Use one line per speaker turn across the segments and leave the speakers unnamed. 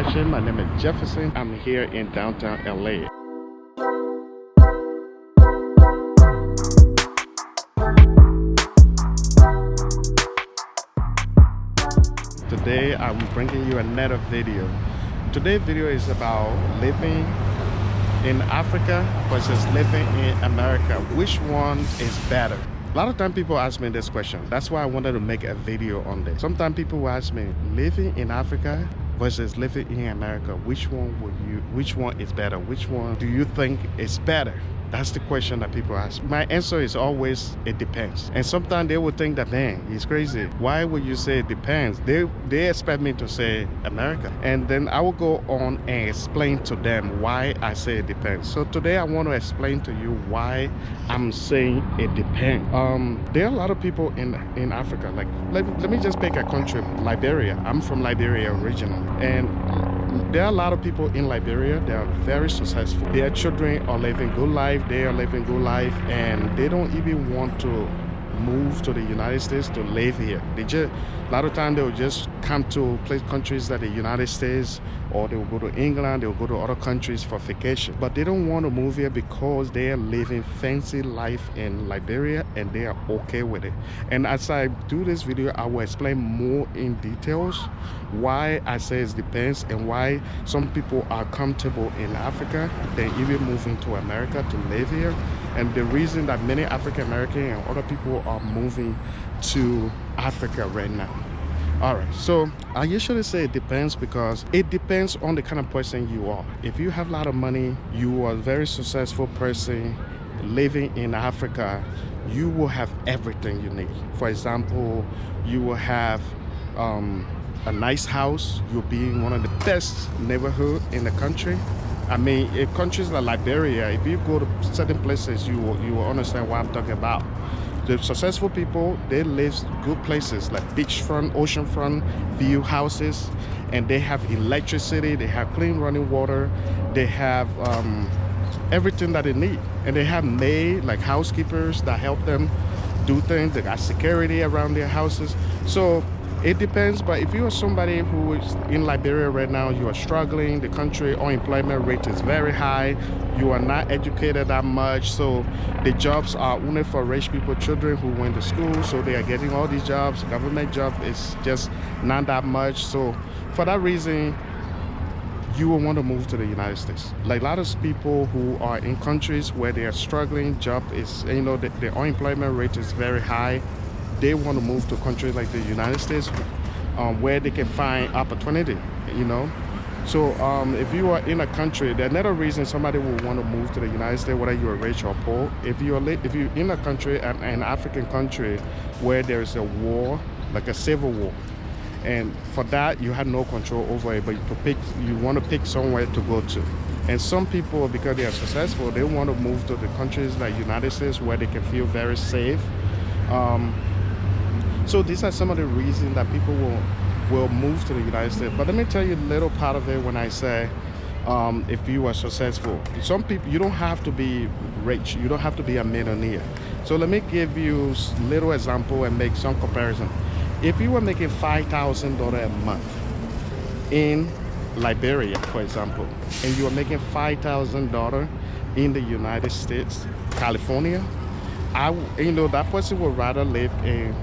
watching. My name is Jefferson. I'm here in downtown LA. Today I'm bringing you another video. Today's video is about living in Africa versus living in America. Which one is better? A lot of times people ask me this question. That's why I wanted to make a video on this. Sometimes people will ask me, living in Africa versus living in America, which one is better? Which one do you think is better? That's the question that people ask. My answer is always, it depends. And sometimes they will think that, man, he's crazy. Why would you say it depends? They expect me to say America. And then I will go on and explain to them why I say it depends. So today I want to explain to you why I'm saying it depends. There are a lot of people in Africa. Like, let me just pick a country, Liberia. I'm from Liberia originally. And there are a lot of people in Liberia that are very successful. Their children are living good life, they are living good life, and they don't even want to move to the United States to live here. A lot of times they will just come to countries like the United States, or they will go to England, they will go to other countries for vacation. But they don't want to move here because they are living fancy life in Liberia and they are okay with it. And as I do this video, I will explain more in details why I say it depends and why some people are comfortable in Africa than even moving to America to live here. And the reason that many African American and other people are moving to Africa right now. All right, so I usually say it depends because it depends on the kind of person you are. If you have a lot of money, you are a very successful person living in Africa, you will have everything you need. For example, you will have a nice house. You'll be in one of the best neighborhoods in the country. I mean, in countries like Liberia, if you go to certain places, you will understand what I'm talking about. The successful people, they live good places like beachfront, oceanfront view houses, and they have electricity, they have clean running water, they have everything that they need. And they have maids, like housekeepers, that help them do things. They got security around their houses. So it depends, but if you are somebody who is in Liberia right now, you are struggling, the country unemployment rate is very high, you are not educated that much, so the jobs are only for rich people, children who went to school, so they are getting all these jobs. Government job is just not that much. So for that reason, you will want to move to the United States. Like a lot of people who are in countries where they are struggling, job is, you know, the unemployment rate is very high. They want to move to countries like the United States where they can find opportunity, you know. So if you are in a country, there's another reason somebody will want to move to the United States, whether you're rich or poor. If you're in a country, an African country, where there is a war, like a civil war, and for that you have no control over it, but you want to pick somewhere to go to. And some people, because they are successful, they want to move to the countries like United States where they can feel very safe. So these are some of the reasons that people will move to the United States. But let me tell you a little part of it when I say if you are successful. Some people, you don't have to be rich. You don't have to be a millionaire. So let me give you a little example and make some comparison. If you were making $5,000 a month in Liberia, for example, and you are making $5,000 in the United States, California, you know, that person would rather live in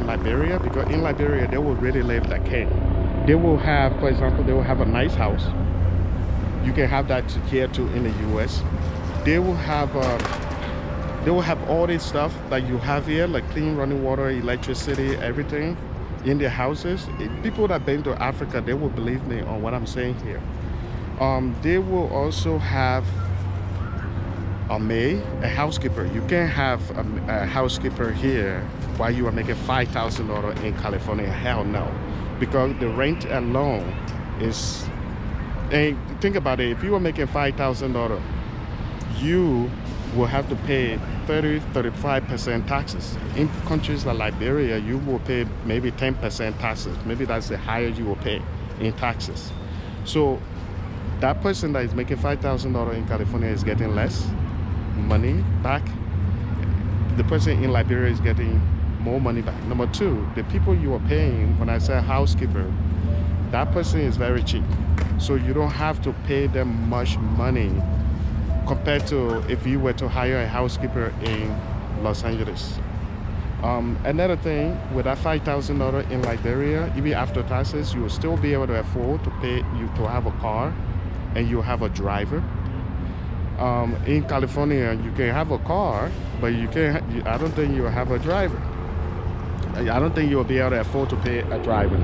Liberia, because in Liberia they will really live like king. They will have, for example, they will have a nice house. You can have that here too in the US. They will have all this stuff that you have here, like clean running water, electricity, everything in their houses. People that been to Africa, they will believe me on what I'm saying here. They will also have a maid, a housekeeper. You can't have a housekeeper here while you are making $5,000 in California. Hell no, because the rent alone is. And think about it. If you are making $5,000, you will have to pay 30-35% taxes. In countries like Liberia, you will pay maybe 10% taxes. Maybe that's the highest you will pay in taxes. So that person that is making $5,000 in California is getting less money back. The person in Liberia is getting more money back. Number two, the people you are paying, when I say housekeeper, that person is very cheap. So you don't have to pay them much money compared to if you were to hire a housekeeper in Los Angeles. Another thing, with that $5,000 in Liberia, even after taxes, you will still be able to afford to pay you to have a car, and you have a driver. In California, you can have a car, but you can't. I don't think you will have a driver. I don't think you will be able to afford to pay a driver.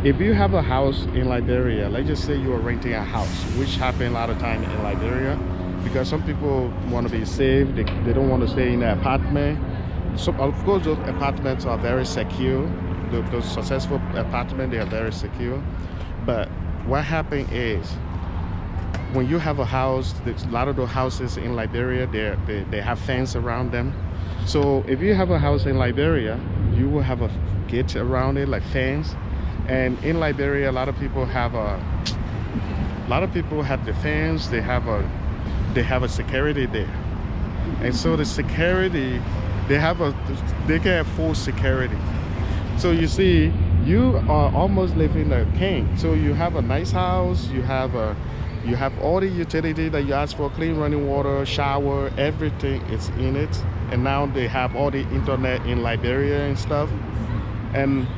If you have a house in Liberia, let's just say you are renting a house, which happens a lot of time in Liberia, because some people want to be safe. They don't want to stay in an apartment. So of course those apartments are very secure. Those successful apartments, they are very secure. But what happens is, when you have a house, there's a lot of those houses in Liberia, they have fence around them. So if you have a house in Liberia, you will have a gate around it, like fence. And in Liberia, a lot of people have the fence. They have a security there, and so the security, they can have full security. So you see, you are almost living like a king. So you have a nice house, you have all the utility that you ask for, clean running water, shower, everything is in it. And now they have all the internet in Liberia and stuff. And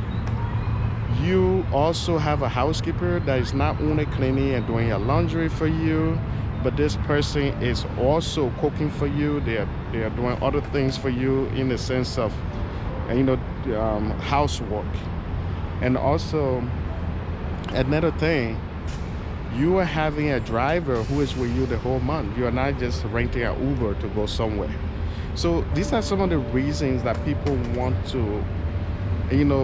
you also have a housekeeper that is not only cleaning and doing your laundry for you, but this person is also cooking for you. They are doing other things for you in the sense of, housework. And also another thing, you are having a driver who is with you the whole month. You are not just renting an Uber to go somewhere. So these are some of the reasons that people want to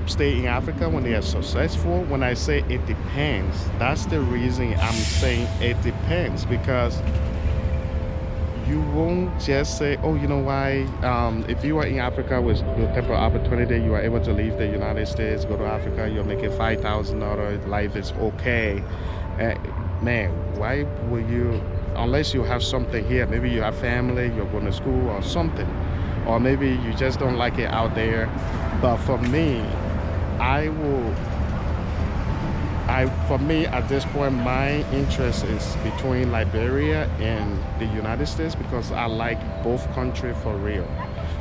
stay in Africa when they are successful. When I say it depends, that's the reason I'm saying it depends, because you won't just say, oh, you know why, if you are in Africa with the type of opportunity, you are able to leave the United States, go to Africa, you're making $5,000, life is okay. Man, why will you, unless you have something here, maybe you have family, you're going to school or something, or maybe you just don't like it out there. But for me, for me at this point, my interest is between Liberia and the United States, because I like both countries for real.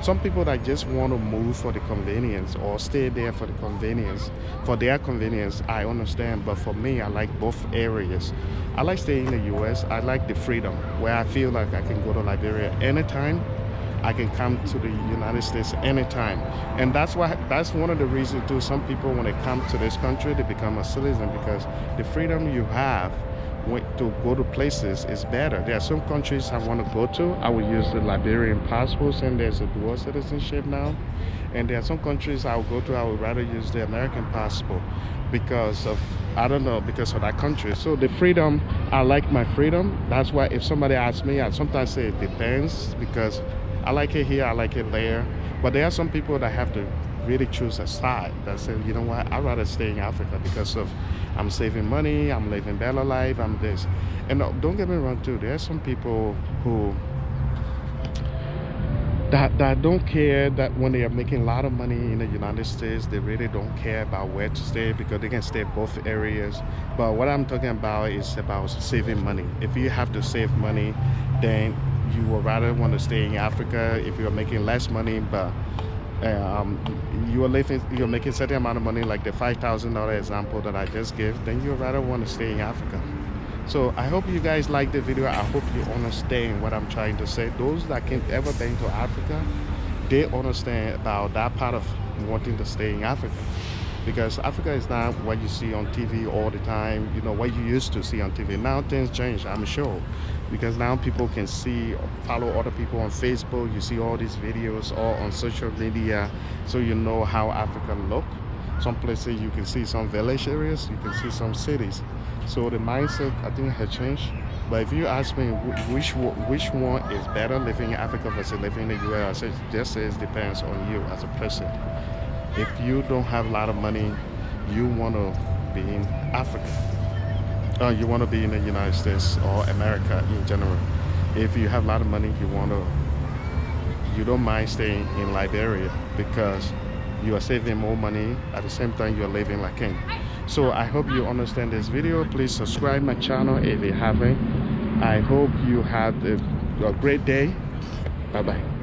Some people that just want to move for the convenience or stay there for the convenience, for their convenience, I understand. But for me, I like both areas. I like staying in the US. I like the freedom where I feel like I can go to Liberia anytime. I can come to the United States anytime. And that's one of the reasons too. Some people, when they come to this country, they become a citizen, because the freedom you have to go to places is better. There are some countries I want to go to. I will use the Liberian passports, and there's a dual citizenship now. And there are some countries I will go to, I would rather use the American passport because of that country. So the freedom, I like my freedom. That's why if somebody asks me, I sometimes say it depends, because I like it here, I like it there. But there are some people that have to really choose a side, that say, you know what, I'd rather stay in Africa because of I'm saving money, I'm living better life, I'm this. And don't get me wrong too, there are some people who that don't care, that when they are making a lot of money in the United States, they really don't care about where to stay, because they can stay both areas. But what I'm talking about is about saving money. If you have to save money, then you would rather want to stay in Africa. If you're making less money, but you're making a certain amount of money, like the $5,000 example that I just gave, then you'd rather want to stay in Africa. So I hope you guys like the video. I hope you understand what I'm trying to say. Those that can ever been to Africa, they understand about that part of wanting to stay in Africa. Because Africa is not what you see on TV all the time, what you used to see on TV. Now things change, I'm sure. Because now people can follow other people on Facebook. You see all these videos all on social media, so you know how Africa look. Some places you can see some village areas, you can see some cities. So the mindset, I think, has changed. But if you ask me which one is better, living in Africa versus living in the US, I just say it depends on you as a person. If you don't have a lot of money, you want to be in Africa. You want to be in the United States or America in general. If you have a lot of money, you you don't mind staying in Liberia because you are saving more money at the same time you're living like king. So I hope you understand this video. Please subscribe my channel if you haven't. I hope you have a great day. Bye bye.